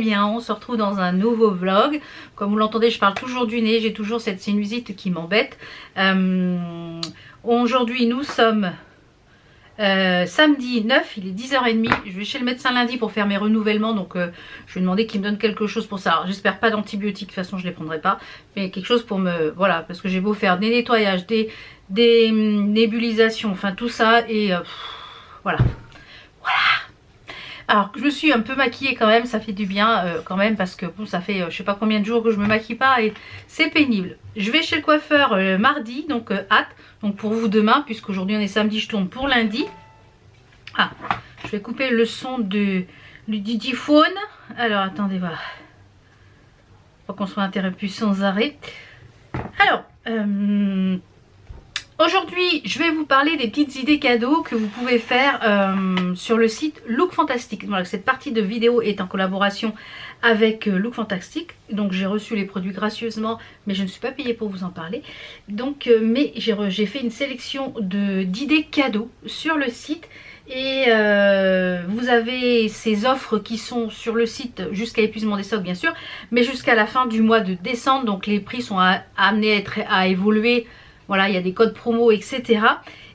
bien, on se retrouve dans un nouveau vlog. Comme vous l'entendez, je parle toujours du nez, j'ai toujours cette sinusite qui m'embête. Aujourd'hui nous sommes samedi 9, il est 10h30. Je vais chez le médecin lundi pour faire mes renouvellements, donc je vais demander qu'il me donne quelque chose pour ça. J'espère pas d'antibiotiques, de toute façon je les prendrai pas, mais quelque chose pour me... Voilà, parce que j'ai beau faire des nettoyages, des nébulisations, enfin tout ça, et voilà. Alors je me suis un peu maquillée quand même, ça fait du bien quand même, parce que bon, ça fait je sais pas combien de jours que je me maquille pas et c'est pénible. Je vais chez le coiffeur mardi, donc hâte, donc pour vous demain, puisqu'aujourd'hui on est samedi, je tourne pour lundi. Ah, je vais couper le son du didgephone. Alors attendez, voilà. Faut qu'on soit interrompu sans arrêt. Alors, aujourd'hui, je vais vous parler des petites idées cadeaux que vous pouvez faire sur le site Look Fantastic. Voilà, cette partie de vidéo est en collaboration avec Look Fantastic. Donc j'ai reçu les produits gracieusement, mais je ne suis pas payée pour vous en parler. Donc, mais j'ai fait une sélection d'idées cadeaux sur le site. Et vous avez ces offres qui sont sur le site jusqu'à épuisement des stocks bien sûr, mais jusqu'à la fin du mois de décembre. Donc les prix sont amenés à évoluer. Voilà, il y a des codes promo, etc.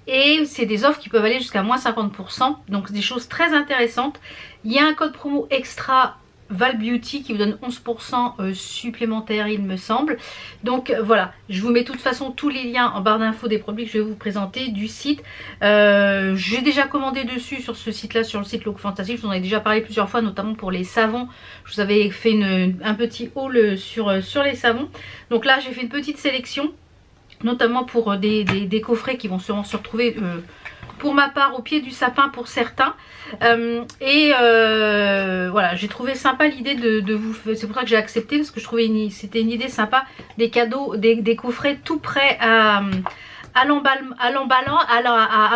Et c'est des offres qui peuvent aller jusqu'à moins 50%. Donc des choses très intéressantes. Il y a un code promo extra Val Beauty qui vous donne 11% supplémentaire, il me semble. Donc voilà, je vous mets de toute façon tous les liens en barre d'infos des produits que je vais vous présenter du site. J'ai déjà commandé dessus sur ce site là, sur le site Look Fantastic. Je vous en ai déjà parlé plusieurs fois, notamment pour les savons. Je vous avais fait un petit haul sur les savons. Donc là j'ai fait une petite sélection, notamment pour des coffrets qui vont sûrement se retrouver pour ma part au pied du sapin pour certains. Voilà, j'ai trouvé sympa l'idée de vous... C'est pour ça que j'ai accepté, parce que je trouvais c'était une idée sympa, des cadeaux, des coffrets tout prêts à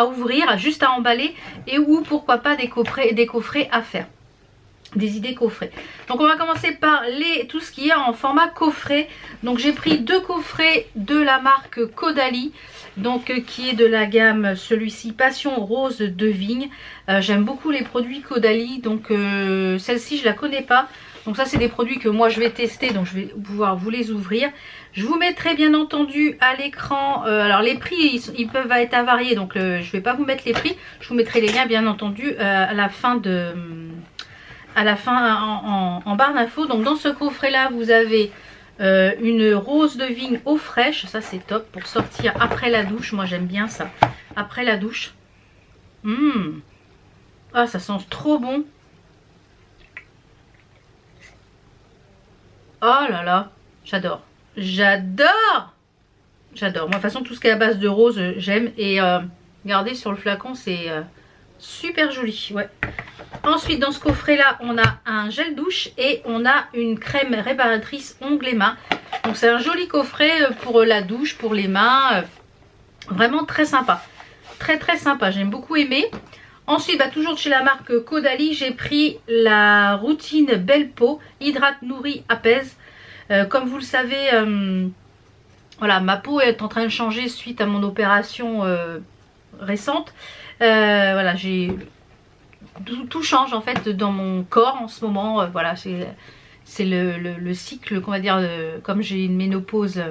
ouvrir, juste à emballer, et ou pourquoi pas des coffrets à faire. Des idées coffrets. Donc on va commencer par tout ce qui est en format coffret. Donc j'ai pris 2 coffrets de la marque Caudalie, donc qui est de la gamme, celui-ci Passion Rose de Vigne. J'aime beaucoup les produits Caudalie, donc celle-ci je la connais pas. Donc ça c'est des produits que moi je vais tester, donc je vais pouvoir vous les ouvrir. Je vous mettrai bien entendu à l'écran, alors les prix ils peuvent être avariés, donc je vais pas vous mettre les prix. Je vous mettrai les liens bien entendu à la fin en barre d'infos. Donc dans ce coffret là vous avez une rose de vigne eau fraîche, ça c'est top pour sortir après la douche. Moi j'aime bien ça, après la douche. Ah ça sent trop bon. Oh là là, j'adore, j'adore, j'adore. Moi de toute façon tout ce qui est à base de rose j'aime. Et regardez sur le flacon, c'est super joli, ouais. Ensuite dans ce coffret là on a un gel douche et on a une crème réparatrice ongles et mains. Donc c'est un joli coffret pour la douche, pour les mains, vraiment très sympa, très très sympa, j'aime beaucoup aimé. Ensuite bah, toujours chez la marque Caudalie, j'ai pris la routine Belle Peau, hydrate, nourrit, apaise. Comme vous le savez, voilà, ma peau est en train de changer suite à mon opération récente. Voilà, j'ai... Tout change en fait dans mon corps en ce moment. Voilà, c'est le cycle qu'on va dire, comme j'ai une ménopause,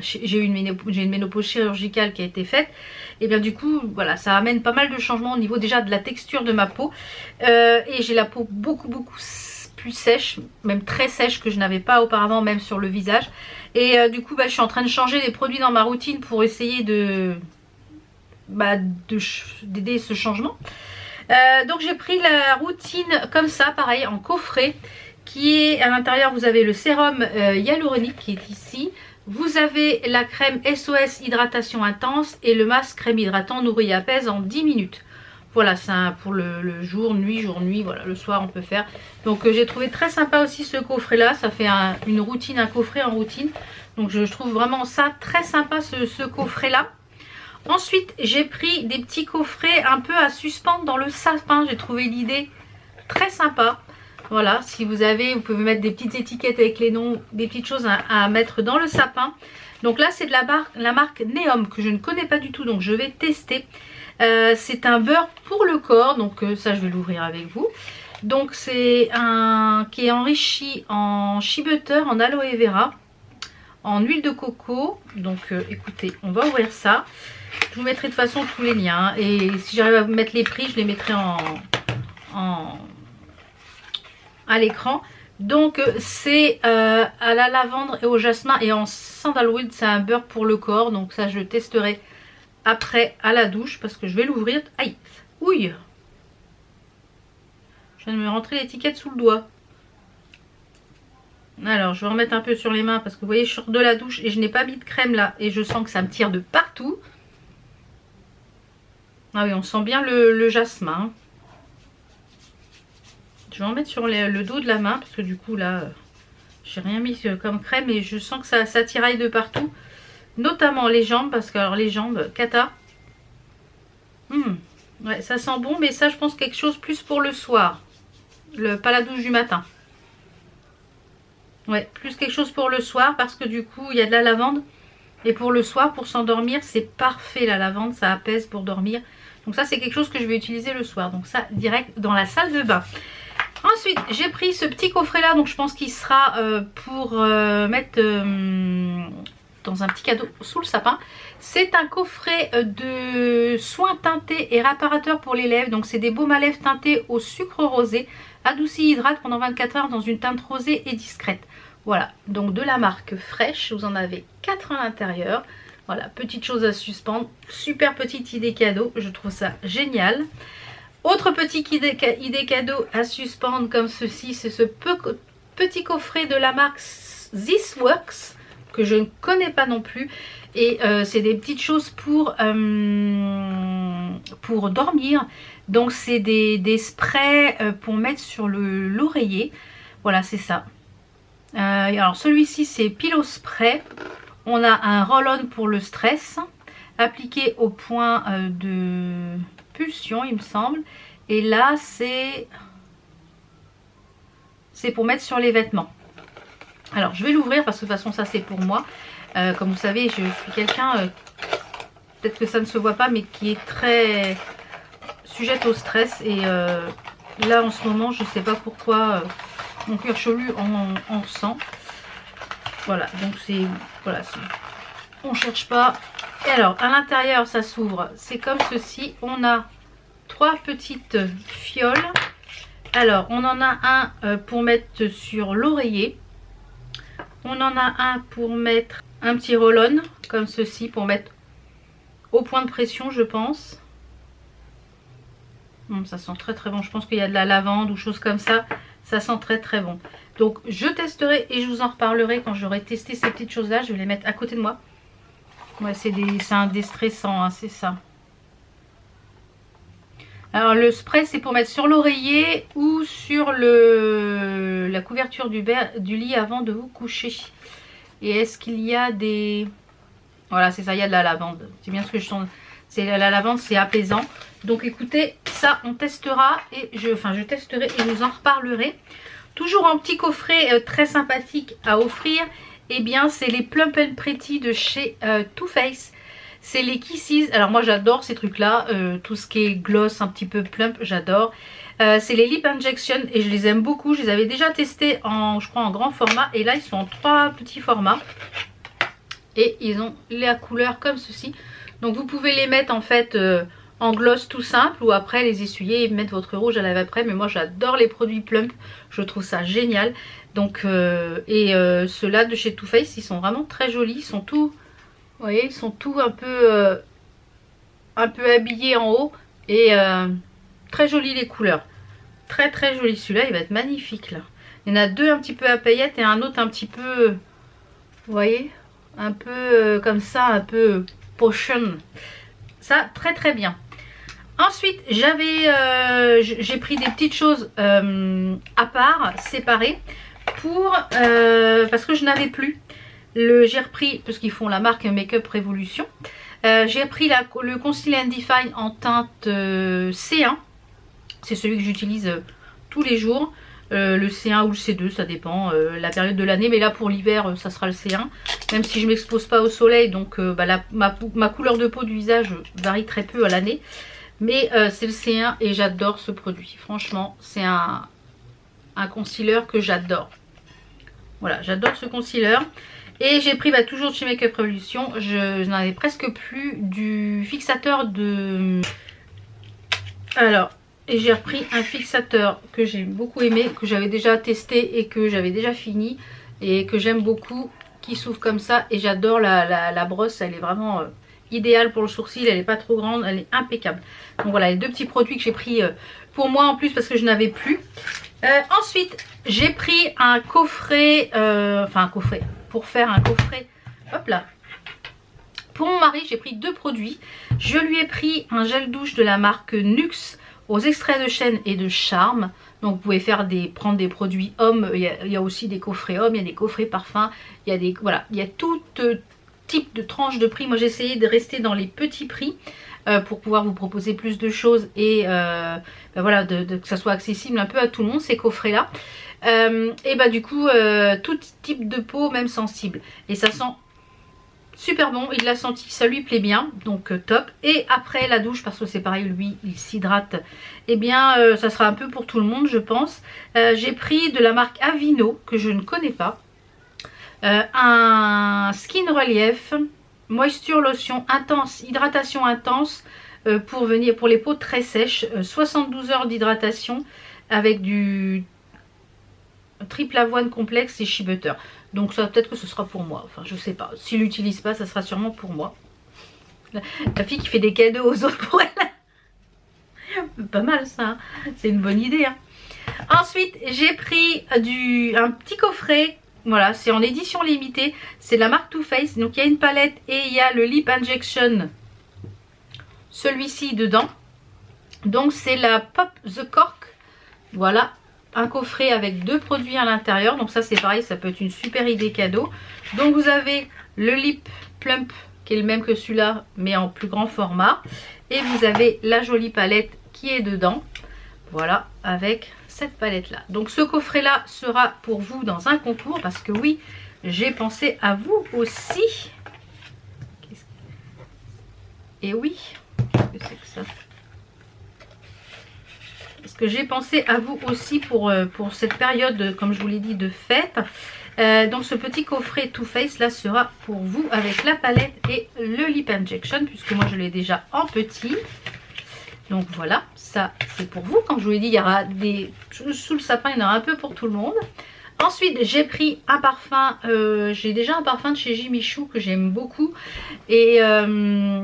j'ai une ménopause chirurgicale qui a été faite. Et bien du coup voilà, ça amène pas mal de changements au niveau déjà de la texture de ma peau. Et j'ai la peau beaucoup plus sèche, même très sèche, que je n'avais pas auparavant, même sur le visage. Et du coup bah, je suis en train de changer les produits dans ma routine pour essayer d'aider ce changement. Donc j'ai pris la routine comme ça, pareil en coffret, qui est à l'intérieur. Vous avez le sérum hyaluronique qui est ici. Vous avez la crème SOS hydratation intense et le masque crème hydratant nourrit et apaise en 10 minutes. Voilà, c'est pour le jour, nuit, voilà, le soir on peut faire. Donc j'ai trouvé très sympa aussi ce coffret là, ça fait une routine, un coffret en routine. Donc je trouve vraiment ça très sympa ce coffret là. Ensuite j'ai pris des petits coffrets un peu à suspendre dans le sapin. J'ai trouvé l'idée très sympa. Voilà, si vous avez, vous pouvez mettre des petites étiquettes avec les noms, des petites choses à mettre dans le sapin. Donc là c'est de la marque Neom que je ne connais pas du tout, donc je vais tester. C'est un beurre pour le corps, donc ça je vais l'ouvrir avec vous. Donc c'est un qui est enrichi en shea butter, en aloe vera, en huile de coco. Donc écoutez, on va ouvrir ça. Je vous mettrai de toute façon tous les liens, hein. Et si j'arrive à vous mettre les prix, je les mettrai à l'écran. Donc c'est à la lavande et au jasmin et en sandalwood. C'est un beurre pour le corps. Donc ça je le testerai après à la douche parce que je vais l'ouvrir. Aïe, ouille, je viens de me rentrer l'étiquette sous le doigt. Alors je vais remettre un peu sur les mains parce que vous voyez je sors de la douche et je n'ai pas mis de crème là. Et je sens que ça me tire de partout. Ah oui, on sent bien le jasmin. Je vais en mettre sur le dos de la main parce que du coup là j'ai rien mis comme crème et je sens que ça tiraille de partout. Notamment les jambes parce que alors les jambes, cata. Ouais, ça sent bon mais ça je pense quelque chose plus pour le soir. Pas la douche du matin. Ouais, plus quelque chose pour le soir parce que du coup il y a de la lavande. Et pour le soir, pour s'endormir, c'est parfait la lavande, ça apaise pour dormir. Donc ça c'est quelque chose que je vais utiliser le soir. Donc ça direct dans la salle de bain. Ensuite j'ai pris ce petit coffret là. Donc je pense qu'il sera pour mettre dans un petit cadeau sous le sapin. C'est un coffret de soins teintés et réparateurs pour les lèvres. Donc c'est des baumes à lèvres teintés au sucre rosé. Adouci hydrate pendant 24 heures dans une teinte rosée et discrète. Voilà, donc de la marque Fresh, vous en avez 4 à l'intérieur. Voilà, petite chose à suspendre, super petite idée cadeau, je trouve ça génial. Autre petite idée cadeau à suspendre comme ceci, c'est ce petit coffret de la marque This Works, que je ne connais pas non plus. Et c'est des petites choses pour dormir. Donc c'est des sprays pour mettre sur l'oreiller. Voilà, c'est ça. Alors celui-ci c'est Pillow Spray. On a un roll-on pour le stress appliqué au point de pulsion il me semble. Et là c'est pour mettre sur les vêtements. Alors je vais l'ouvrir parce que de toute façon ça c'est pour moi. Comme vous savez je suis quelqu'un, peut-être que ça ne se voit pas, mais qui est très sujette au stress. Et là en ce moment je sais pas pourquoi... mon cuir chevelu en ressent. Voilà, donc c'est... Voilà, on cherche pas. Et alors, à l'intérieur, ça s'ouvre. C'est comme ceci. On a 3 petites fioles. Alors, on en a un pour mettre sur l'oreiller. On en a un pour mettre un petit roll-on, comme ceci, pour mettre au point de pression, je pense. Ça sent très très bon. Je pense qu'il y a de la lavande ou choses comme ça. Ça sent très très bon. Donc je testerai et je vous en reparlerai quand j'aurai testé ces petites choses là. Je vais les mettre à côté de moi. Ouais, c'est un déstressant, hein, c'est ça. Alors le spray c'est pour mettre sur l'oreiller ou sur la couverture du lit avant de vous coucher. Et est-ce qu'il y a des... Voilà, c'est ça, il y a de la lavande. C'est bien ce que je sens. C'est la lavande, c'est apaisant. Donc écoutez, ça on testera et je testerai et je vous en reparlerai. Toujours en petit coffret très sympathique à offrir. Et bien c'est les Plump and Pretty de chez Too Faced. C'est les Kisses. Alors moi j'adore ces trucs là. Tout ce qui est gloss un petit peu plump, j'adore. C'est les Lip Injection et je les aime beaucoup. Je les avais déjà testés je crois en grand format. Et là ils sont en 3 petits formats. Et ils ont la couleur comme ceci. Donc vous pouvez les mettre en fait en gloss tout simple ou après les essuyer et mettre votre rouge à lèvres après. Mais moi j'adore les produits plump, je trouve ça génial. Donc ceux-là de chez Too Faced, ils sont vraiment très jolis. Ils sont tous, vous voyez, ils sont tous un peu habillés en haut. Et très jolis les couleurs. Très très joli, celui-là il va être magnifique là. Il y en a 2 un petit peu à paillettes et un autre un petit peu, vous voyez, un peu comme ça, un peu potion. Ça très très bien. Ensuite j'ai pris des petites choses à part, séparées, parce que je n'avais plus. J'ai repris, parce qu'ils font la marque Make-up Revolution, j'ai pris le Conceal and Define en teinte C1. C'est celui que j'utilise tous les jours. Le C1 ou le C2, ça dépend la période de l'année. Mais là pour l'hiver, ça sera le C1. Même si je ne m'expose pas au soleil. Donc ma couleur de peau du visage varie très peu à l'année. Mais c'est le C1 et j'adore ce produit. Franchement, c'est un un concealer que j'adore. Voilà, j'adore ce concealer. Et j'ai pris toujours de chez Makeup Revolution, je n'en avais presque plus, du fixateur de... Alors, et j'ai repris un fixateur que j'ai beaucoup aimé, que j'avais déjà testé et que j'avais déjà fini. Et que j'aime beaucoup, qui s'ouvre comme ça. Et j'adore la brosse, elle est vraiment idéale pour le sourcil, elle n'est pas trop grande, elle est impeccable. Donc voilà, les deux petits produits que j'ai pris pour moi en plus parce que je n'avais plus. Ensuite, j'ai pris un coffret, enfin un coffret... Pour faire un coffret, hop là, pour mon mari j'ai pris deux produits. Je lui ai pris un gel douche de la marque Nuxe aux extraits de chêne et de charme. Donc vous pouvez prendre des produits hommes, il y a aussi des coffrets hommes, il y a des coffrets parfums, il y a des, voilà, il y a tout type de tranche de prix. Moi j'ai essayé de rester dans les petits prix pour pouvoir vous proposer plus de choses et voilà, que ça soit accessible un peu à tout le monde ces coffrets là. Et bah du coup tout type de peau, même sensible, et ça sent super bon. Il l'a senti, ça lui plaît bien, donc top. Et après la douche, parce que c'est pareil, lui il s'hydrate, et bien ça sera un peu pour tout le monde je pense. J'ai pris de la marque Aveeno que je ne connais pas, un Skin Relief moisture lotion intense, hydratation intense pour les peaux très sèches, 72 heures d'hydratation avec du triple avoine complexe et shea butter. Donc ça, peut-être que ce sera pour moi, enfin je sais pas, s'il l'utilise pas ça sera sûrement pour moi. La fille qui fait des cadeaux aux autres pour elle. Pas mal ça, hein, c'est une bonne idée hein. Ensuite j'ai pris un petit coffret, voilà, c'est en édition limitée, c'est de la marque Too Faced. Donc il y a une palette et il y a le Lip Injection, celui-ci dedans. Donc c'est la Pop the Cork, voilà, un coffret avec deux produits à l'intérieur. Donc ça c'est pareil, ça peut être une super idée cadeau. Donc vous avez le Lip Plump qui est le même que celui-là mais en plus grand format, et vous avez la jolie palette qui est dedans, voilà, avec cette palette là. Donc ce coffret là sera pour vous dans un concours, parce que oui, j'ai pensé à vous aussi. Et oui, qu'est-ce que c'est que ça? Parce que j'ai pensé à vous aussi pour cette période, comme je vous l'ai dit, de fête. Donc ce petit coffret Too Faced là sera pour vous avec la palette et le Lip Injection, puisque moi je l'ai déjà en petit. Donc voilà, ça c'est pour vous. Comme je vous l'ai dit, il y aura des... Sous le sapin, il y en aura un peu pour tout le monde. Ensuite, j'ai pris un parfum. J'ai déjà un parfum de chez Jimmy Choo que j'aime beaucoup. Et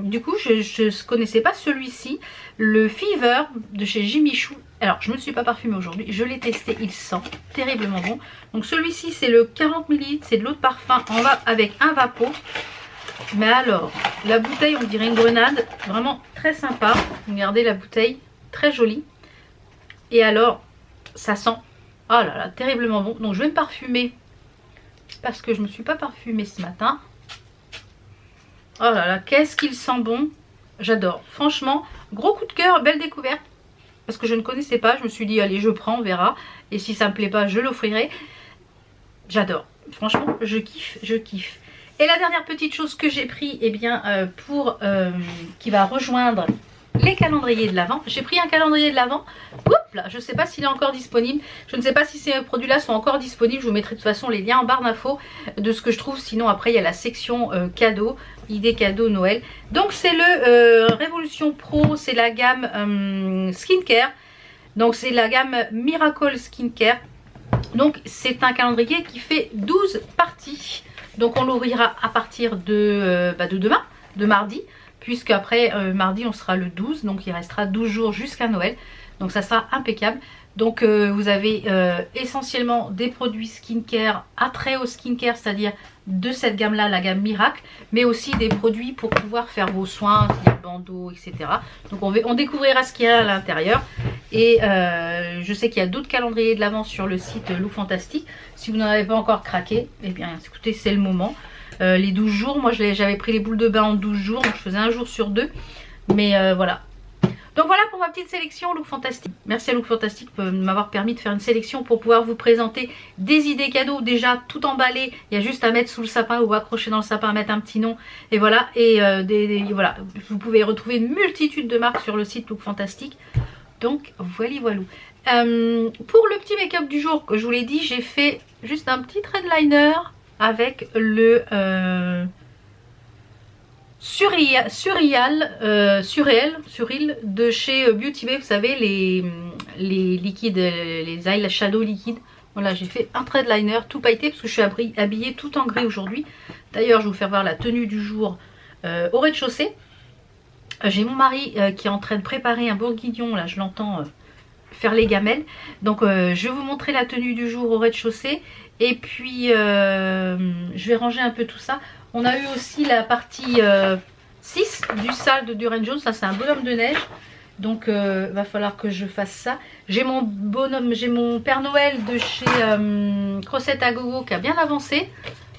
du coup, je ne connaissais pas celui-ci. Le Fever de chez Jimmy Choo. Alors, je ne me suis pas parfumée aujourd'hui. Je l'ai testé, il sent terriblement bon. Donc celui-ci, c'est le 40 ml. C'est de l'eau de parfum avec un vapeau. Mais alors, la bouteille, on dirait une grenade. Vraiment très sympa. Regardez la bouteille, très jolie. Et alors, ça sent... Oh là là, terriblement bon. Donc je vais me parfumer parce que je ne me suis pas parfumée ce matin. Oh là là, qu'est-ce qu'il sent bon. J'adore. Franchement, gros coup de cœur, belle découverte. Parce que je ne connaissais pas. Je me suis dit, allez, je prends, on verra. Et si ça me plaît pas, je l'offrirai. J'adore. Franchement, je kiffe, je kiffe. Et la dernière petite chose que j'ai pris, eh bien, qui va rejoindre les calendriers de l'Avent. J'ai pris un calendrier de l'Avent. Je ne sais pas s'il est encore disponible. Je ne sais pas si ces produits-là sont encore disponibles. Je vous mettrai de toute façon les liens en barre d'infos de ce que je trouve. Sinon, après, il y a la section cadeaux, idées cadeaux Noël. Donc, c'est le Révolution Pro. C'est la gamme Skincare. Donc, c'est la gamme Miracle Skincare. Donc, c'est un calendrier qui fait 12 parties. Donc, on l'ouvrira à partir de demain, de mardi. Puisque après mardi on sera le 12, donc il restera 12 jours jusqu'à Noël. Donc ça sera impeccable. Donc vous avez essentiellement des produits skincare à très haut skincare, c'est-à-dire de cette gamme là, la gamme Miracle, mais aussi des produits pour pouvoir faire vos soins, les bandeaux, etc. Donc on découvrira ce qu'il y a à l'intérieur. Et je sais qu'il y a d'autres calendriers de l'Avent sur le site Look Fantastique. Si vous n'en avez pas encore craqué, eh bien écoutez, c'est le moment. Les 12 jours, moi j'avais pris les boules de bain en 12 jours, donc je faisais un jour sur deux. Mais voilà. Donc voilà pour ma petite sélection Look Fantastique. Merci à Look Fantastique de m'avoir permis de faire une sélection pour pouvoir vous présenter des idées cadeaux déjà tout emballées. Il y a juste à mettre sous le sapin ou accrocher dans le sapin, à mettre un petit nom. Et voilà. Et voilà. Vous pouvez retrouver une multitude de marques sur le site Look Fantastique. Donc voilà. Pour le petit make-up du jour, que je vous l'ai dit, j'ai fait juste un petit trait de liner avec le Surreal de chez Beauty Bay. Vous savez, les liquides, les eyeshadow liquides. Voilà, j'ai fait un trait de liner tout pailleté parce que je suis habillée tout en gris aujourd'hui. D'ailleurs, je vais vous faire voir la tenue du jour au rez-de-chaussée. J'ai mon mari qui est en train de préparer un bourguignon. Là, je l'entends faire les gamelles. Donc, je vais vous montrer la tenue du jour au rez-de-chaussée. Et puis, je vais ranger un peu tout ça. On a eu aussi la partie 6 du salle de Duran Jones. Ça, c'est un bonhomme de neige. Donc, va falloir que je fasse ça. J'ai mon bonhomme, j'ai mon Père Noël de chez Crosette à Gogo qui a bien avancé.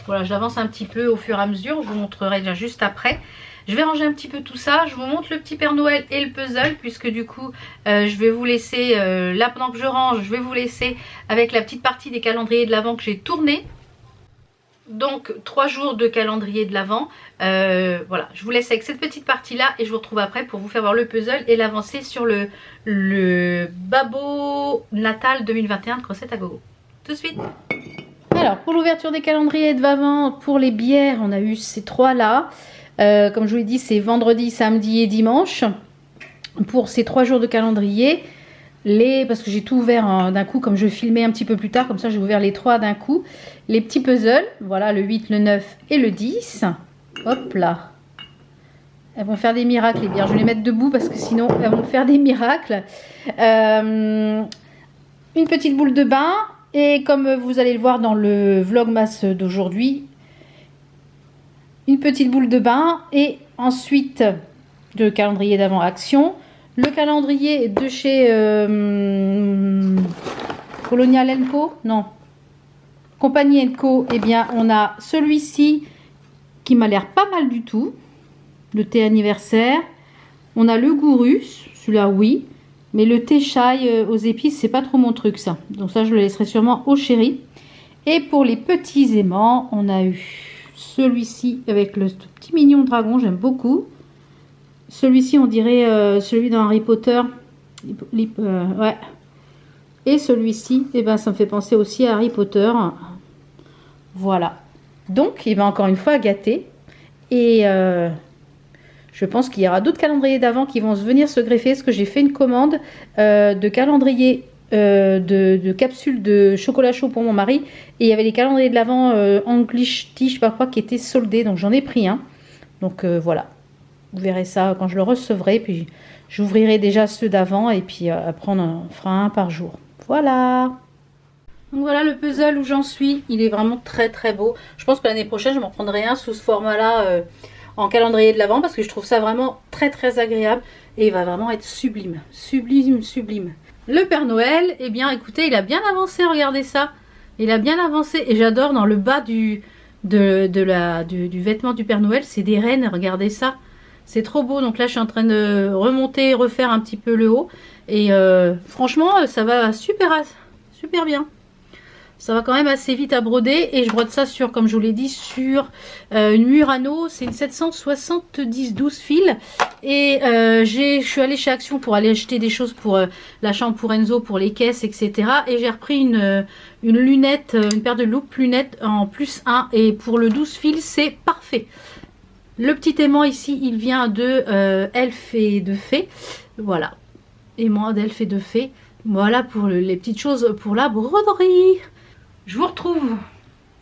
Voilà, j'avance un petit peu au fur et à mesure. Je vous montrerai déjà juste après. Je vais ranger un petit peu tout ça. Je vous montre le petit Père Noël et le puzzle. Puisque du coup, je vais vous laisser, là pendant que je range, je vais vous laisser avec la petite partie des calendriers de l'Avent que j'ai tourné. Donc 3 jours de calendrier de l'Avent. Voilà, je vous laisse avec cette petite partie là et je vous retrouve après pour vous faire voir le puzzle et l'avancée sur le Babo Natal 2021 de Crosette à Gogo. Tout de suite. Alors pour l'ouverture des calendriers de l'Avent, pour les bières, on a eu ces 3 là. Comme je vous l'ai dit, c'est vendredi, samedi et dimanche. Pour ces 3 jours de calendrier, parce que j'ai tout ouvert d'un coup, comme je filmais un petit peu plus tard, comme ça j'ai ouvert les 3 d'un coup. Les petits puzzles, voilà, le 8, le 9 et le 10. Hop là. Elles vont faire des miracles, les bières. Je vais les mettre debout parce que sinon elles vont faire des miracles. Une petite boule de bain. Et comme vous allez le voir dans le vlogmas d'aujourd'hui, une petite boule de bain. Et ensuite, le calendrier d'Avent Action. Le calendrier de chez Colonial & Co. Non. Compagnie & Co. Eh bien, on a celui-ci qui m'a l'air pas mal du tout. Le thé anniversaire. On a le Gourus. Celui-là, oui. Mais le thé chai aux épices, c'est pas trop mon truc, ça. Donc ça, je le laisserai sûrement au chéri. Et pour les petits aimants, on a eu celui-ci avec le petit mignon dragon. J'aime beaucoup. Celui-ci, on dirait celui dans Harry Potter. Ouais. Et celui-ci, eh ben, ça me fait penser aussi à Harry Potter. Voilà. Donc, il va encore une fois gâter. Et je pense qu'il y aura d'autres calendriers d'Avent qui vont venir se greffer. Parce que j'ai fait une commande de calendrier de capsules de chocolat chaud pour mon mari. Et il y avait les calendriers de l'Avent English Tea, je sais pas quoi, qui étaient soldés. Donc, j'en ai pris un. Donc, voilà. Vous verrez ça quand je le recevrai. Puis j'ouvrirai déjà ceux d'avant. Et puis après on en fera un par jour. Voilà. Donc voilà le puzzle où j'en suis. Il est vraiment très très beau. Je pense que l'année prochaine je m'en prendrai un sous ce format là en calendrier de l'Avent. Parce que je trouve ça vraiment très très agréable. Et il va vraiment être sublime. Sublime, sublime. Le Père Noël, eh bien écoutez, il a bien avancé. Regardez ça. Il a bien avancé. Et j'adore dans le bas du vêtement du Père Noël. C'est des rennes. Regardez ça. C'est trop beau. Donc là, je suis en train de remonter, refaire un petit peu le haut. Et franchement, ça va super bien. Ça va quand même assez vite à broder. Et je brode ça sur, comme je vous l'ai dit, sur une Murano. C'est une 770 12 fils. Et je suis allée chez Action pour aller acheter des choses pour la chambre pour Enzo, pour les caisses, etc. Et j'ai repris une lunette, une paire de loupes lunettes en plus 1. Et pour le 12 fils, c'est parfait. Le petit aimant ici, il vient de Elf et de Fée. Voilà. Aimant d'Elf et de Fée. Voilà pour les petites choses pour la broderie. Je vous retrouve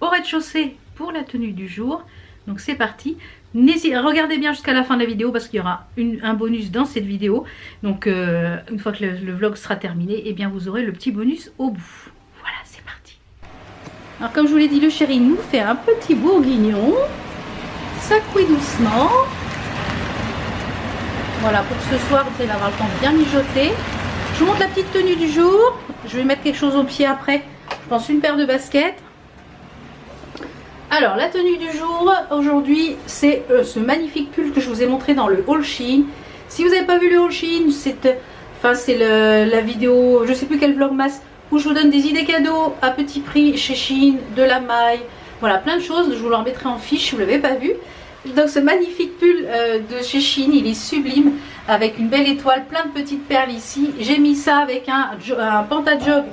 au rez-de-chaussée pour la tenue du jour. Donc c'est parti. Regardez bien jusqu'à la fin de la vidéo parce qu'il y aura un bonus dans cette vidéo. Donc une fois que le vlog sera terminé, eh bien vous aurez le petit bonus au bout. Voilà, c'est parti. Alors comme je vous l'ai dit, le chéri nous fait un petit bourguignon. Ça cuit doucement. Voilà, pour ce soir, vous allez avoir le temps de bien mijoter. Je vous montre la petite tenue du jour. Je vais mettre quelque chose au pied après. Je pense une paire de baskets. Alors, la tenue du jour, aujourd'hui, c'est ce magnifique pull que je vous ai montré dans le haul Shein. Si vous n'avez pas vu le haul Shein, c'est la vidéo, je ne sais plus quel vlogmas, où je vous donne des idées cadeaux à petit prix chez Shein, de la maille. Voilà, plein de choses. Je vous le remettrai en fiche si vous ne l'avez pas vu. Donc ce magnifique pull de chez Shein, il est sublime avec une belle étoile, plein de petites perles ici. J'ai mis ça avec un pantajog,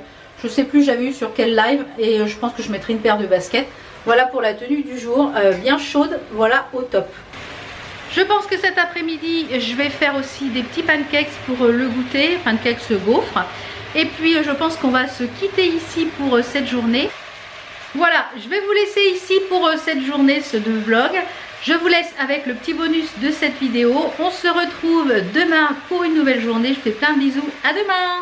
je sais plus, j'avais eu sur quel live, et je pense que je mettrai une paire de baskets. Voilà pour la tenue du jour, bien chaude, voilà au top. Je pense que cet après-midi, je vais faire aussi des petits pancakes pour le goûter, pancakes gaufres. Et puis je pense qu'on va se quitter ici pour cette journée. Voilà, je vais vous laisser ici pour cette journée, ce vlog. Je vous laisse avec le petit bonus de cette vidéo. On se retrouve demain pour une nouvelle journée. Je fais plein de bisous. À demain!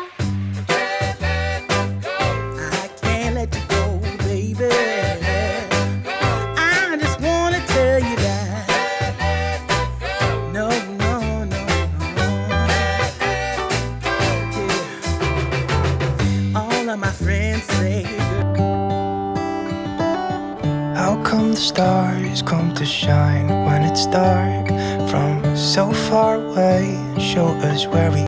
How come the stars come to shine when it's dark from so far away and show us where we